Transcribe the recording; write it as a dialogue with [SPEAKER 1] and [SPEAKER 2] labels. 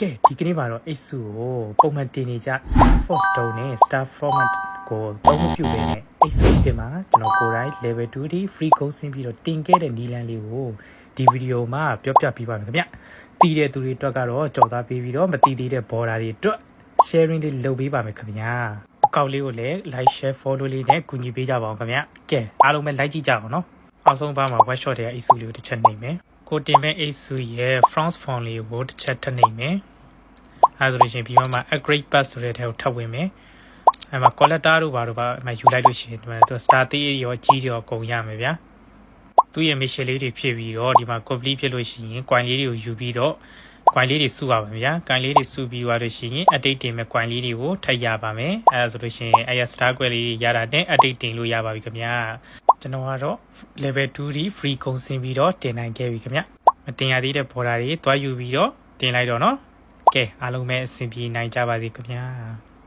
[SPEAKER 1] ကဲဒီကနေ့မှာတော့ X ကိုပုံမှန်တင်နေကြ Salesforce တုံးနဲ့ Star Format ကိုသုံးမပြုဘဲနဲ့ X တင်မှာကျွန်တော်ကိုယ်တိုင် level 2 ဒီ free course ဆင်းပြီးတော့တင်ခဲ့တဲ့နီလန်လေးကိုဒီဗီဒီယိုမှာပြောပြပေးပါမယ်ခင်ဗျ။တည်တဲ့သူတွေအတွက်ကတော့ကြော်သားပေးပြီးတော့မတည်သေးတဲ့ border တွေအတွက် sharing တွေလုပ်ပေးပါမယ်ခင်ဗျာ။အကောင့်လေးကိုလည်း like share follow လေးနဲ့ကူညီပေးကြပါအောင်ခင်ဗျ။ကဲအားလုံးပဲ like ကြည့်ကြအောင်နော်။အောက်ဆုံးပါမှာ one shot တွေက X လေးကိုတစ်ချက်နှိပ်မယ်။ကိုတင်မဲ့ X ရဲ့ France font လေးကိုတစ်ချက်ထပ်နှိပ်မယ်။အဲဆိုလို့ရှိရင်ပြီးမှ upgrade pass ဆိုတဲ့ထဲကိုထပ်ဝင်မယ်။အဲမှာ collector တို့ဘာတို့ပါအမှယူလိုက်လို့ရှိရင်ဒီမှာသူ star သေးရောကြီးရောအကုန်ရမယ်ဗျာ။သူ့ရဲ့ mission လေးတွေဖြစ်ပြီးတော့ဒီမှာ complete ဖြစ်လို့ရှိရင် coin လေးတွေကိုယူပြီးတော့ coin လေးတွေစုပါမယ်ဗျာ။ coin လေးတွေစုပြီးသွားလို့ရှိရင် update တင်မဲ့ coin လေးတွေကိုထပ်ရပါမယ်။အဲဆိုလို့ရှိရင်အဲ star ကွက်လေးရတာနဲ့ update တင်လို့ရပါပြီခင်ဗျာ။ကျွန်တော်ကတော့ level 2 ဒီ free ကုန်ဆင်းပြီးတော့တင်နိုင်ခဲ့ပြီခင်ဗျ။မတင်ရသေးတဲ့ border တွေတွားယူပြီးတော့တင်လိုက်တော့နော်။ကဲအားလုံးပဲအဆင်ပြေနိုင်ကြပါစေခင်ဗျာ။